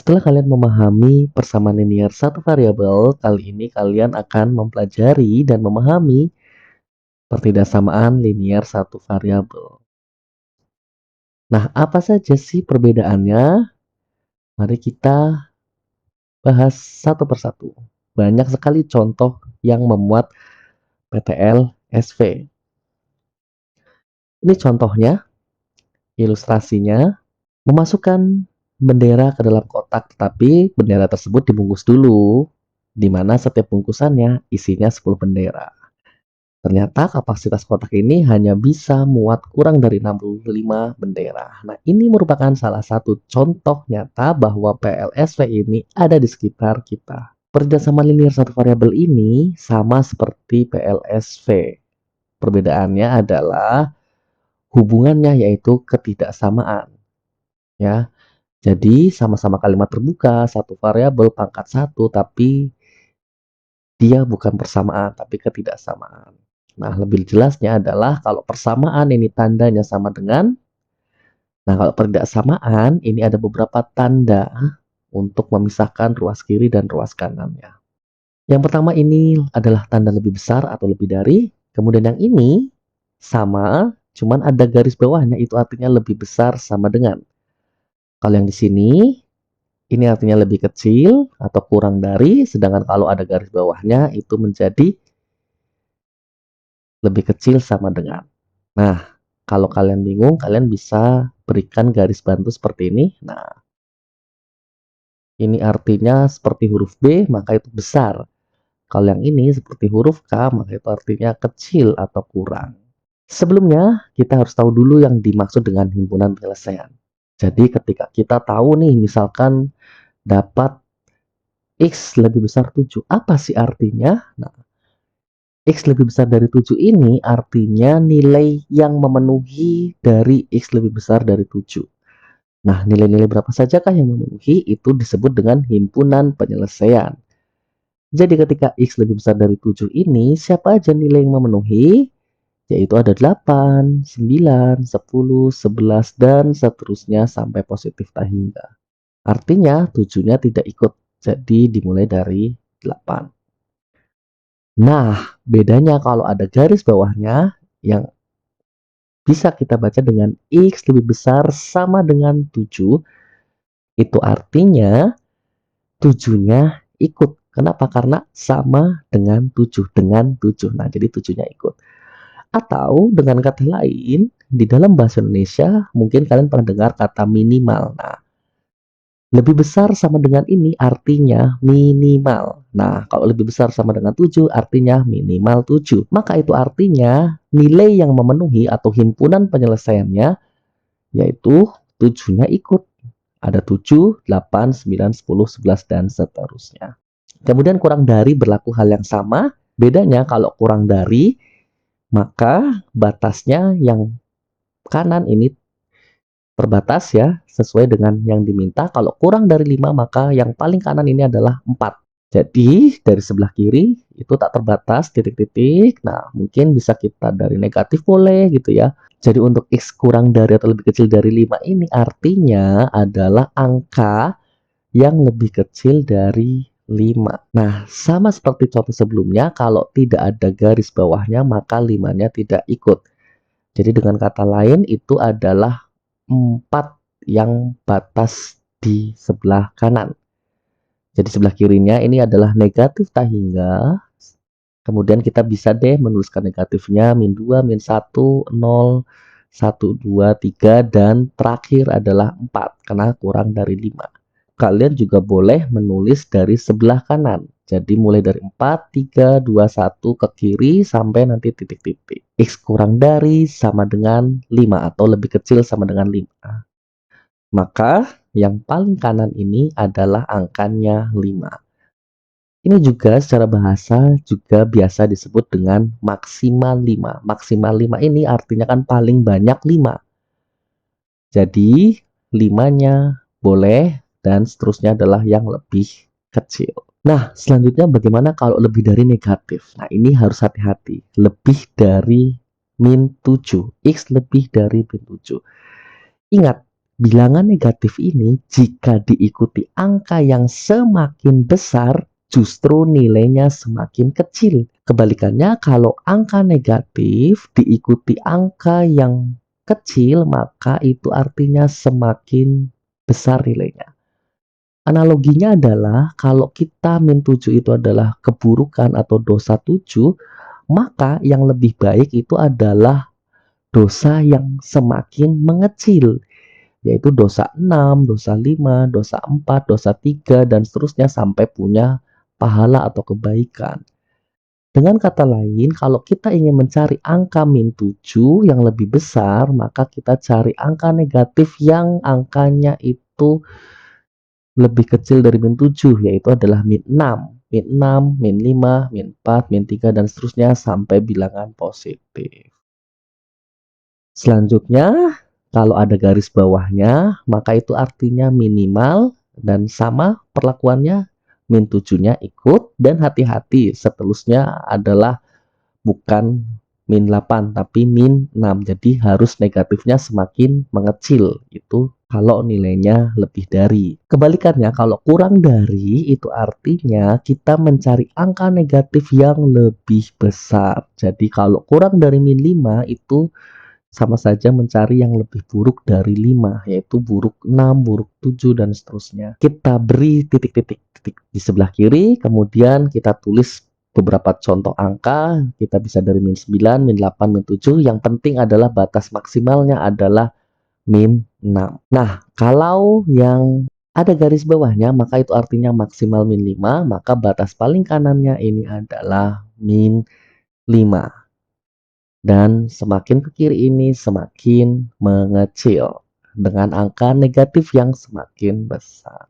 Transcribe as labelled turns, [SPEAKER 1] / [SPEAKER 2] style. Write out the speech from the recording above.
[SPEAKER 1] Setelah kalian memahami persamaan linear satu variabel, kali ini kalian akan mempelajari dan memahami pertidaksamaan linear satu variabel. Nah, apa saja sih perbedaannya? Mari kita bahas satu persatu. Banyak sekali contoh yang memuat PTL SV. Ini contohnya, ilustrasinya, memasukkan bendera ke dalam kotak, tetapi bendera tersebut dibungkus dulu, di mana setiap bungkusannya isinya 10 bendera. Ternyata kapasitas kotak ini hanya bisa muat kurang dari 65 bendera. Nah, ini merupakan salah satu contoh nyata bahwa PLSV ini ada di sekitar kita. Pertidaksamaan linear satu variabel ini sama seperti PLSV. Perbedaannya adalah hubungannya yaitu ketidaksamaan. Ya, jadi sama-sama kalimat terbuka, satu variabel pangkat satu, tapi dia bukan persamaan, tapi ketidaksamaan. Nah, lebih jelasnya adalah kalau persamaan ini tandanya sama dengan, nah kalau pertidaksamaan ini ada beberapa tanda untuk memisahkan ruas kiri dan ruas kanannya. Yang pertama ini adalah tanda lebih besar atau lebih dari, kemudian yang ini sama, cuman ada garis bawahnya, itu artinya lebih besar sama dengan. Kalau yang di sini, ini artinya lebih kecil atau kurang dari, sedangkan kalau ada garis bawahnya itu menjadi lebih kecil sama dengan. Nah, kalau kalian bingung, kalian bisa berikan garis bantu seperti ini. Nah, ini artinya seperti huruf B, maka itu besar. Kalau yang ini seperti huruf K, maka itu artinya kecil atau kurang. Sebelumnya, kita harus tahu dulu yang dimaksud dengan himpunan penyelesaian. Jadi ketika kita tahu nih, misalkan dapat X lebih besar 7, apa sih artinya? Nah, X lebih besar dari 7 ini artinya nilai yang memenuhi dari X lebih besar dari 7. Nah, nilai-nilai berapa sajakah yang memenuhi itu disebut dengan himpunan penyelesaian. Jadi ketika X lebih besar dari 7 ini, siapa aja nilai yang memenuhi? Yaitu ada 8, 9, 10, 11, dan seterusnya sampai positif tak hingga. Artinya 7-nya tidak ikut, jadi dimulai dari 8. Nah, bedanya kalau ada garis bawahnya yang bisa kita baca dengan X lebih besar sama dengan 7, itu artinya 7-nya ikut. Kenapa? Karena sama dengan 7, dengan 7. Nah, jadi 7-nya ikut. Atau dengan kata lain, di dalam bahasa Indonesia mungkin kalian pernah dengar kata minimal. Nah, lebih besar sama dengan ini artinya minimal. Nah, kalau lebih besar sama dengan 7 artinya minimal 7. Maka itu artinya nilai yang memenuhi atau himpunan penyelesaiannya yaitu 7-nya ikut. Ada 7, 8, 9, 10, 11, dan seterusnya. Kemudian kurang dari berlaku hal yang sama. Bedanya kalau kurang dari, maka batasnya yang kanan ini terbatas ya, sesuai dengan yang diminta. Kalau kurang dari 5, maka yang paling kanan ini adalah 4. Jadi, dari sebelah kiri itu tak terbatas, titik-titik. Nah, mungkin bisa kita dari negatif boleh gitu ya. Jadi, untuk X kurang dari atau lebih kecil dari 5 ini artinya adalah angka yang lebih kecil dari 5. Nah, sama seperti contoh sebelumnya, kalau tidak ada garis bawahnya, maka 5-nya tidak ikut. Jadi, dengan kata lain, itu adalah 4 yang batas di sebelah kanan. Jadi sebelah kirinya ini adalah negatif tak hingga. Kemudian kita bisa deh menuliskan negatifnya min 2, min 1, 0, 1, 2, 3, dan terakhir adalah 4 karena kurang dari 5. Kalian juga boleh menulis dari sebelah kanan. Jadi mulai dari 4, 3, 2, 1 ke kiri sampai nanti titik-titik. X kurang dari sama dengan 5 atau lebih kecil sama dengan 5. Maka yang paling kanan ini adalah angkanya 5. Ini juga secara bahasa juga biasa disebut dengan maksimal 5. Maksimal 5 ini artinya kan paling banyak 5. Jadi 5-nya boleh dan seterusnya adalah yang lebih kecil. Nah, selanjutnya bagaimana kalau lebih dari negatif? Nah, ini harus hati-hati. Lebih dari min 7. X lebih dari min 7. Ingat, Bilangan negatif ini jika diikuti angka yang semakin besar, justru nilainya semakin kecil. Kebalikannya, kalau angka negatif diikuti angka yang kecil, maka itu artinya semakin besar nilainya. Analoginya adalah kalau kita min 7 itu adalah keburukan atau dosa 7, maka yang lebih baik itu adalah dosa yang semakin mengecil, yaitu dosa 6, dosa 5, dosa 4, dosa 3, dan seterusnya sampai punya pahala atau kebaikan. Dengan kata lain, kalau kita ingin mencari angka min 7 yang lebih besar, maka kita cari angka negatif yang angkanya itu lebih kecil dari min 7, yaitu adalah min 6. Min 6, min 5, min 4, min 3, dan seterusnya sampai bilangan positif. Selanjutnya, kalau ada garis bawahnya, maka itu artinya minimal, dan sama perlakuannya, min 7-nya ikut, dan hati-hati seterusnya adalah bukan min 8 tapi min 6. Jadi harus negatifnya semakin mengecil, itu kalau nilainya lebih dari. Kebalikannya, kalau kurang dari itu artinya kita mencari angka negatif yang lebih besar. Jadi kalau kurang dari min 5 itu sama saja mencari yang lebih buruk dari 5, yaitu buruk 6, buruk 7, dan seterusnya. Kita beri titik-titik di sebelah kiri, kemudian kita tulis beberapa contoh angka. Kita bisa dari min 9, min 8, min 7. Yang penting adalah batas maksimalnya adalah min 6. Nah, kalau yang ada garis bawahnya, maka itu artinya maksimal min 5, maka batas paling kanannya ini adalah min 5. Dan semakin ke kiri ini semakin mengecil dengan angka negatif yang semakin besar.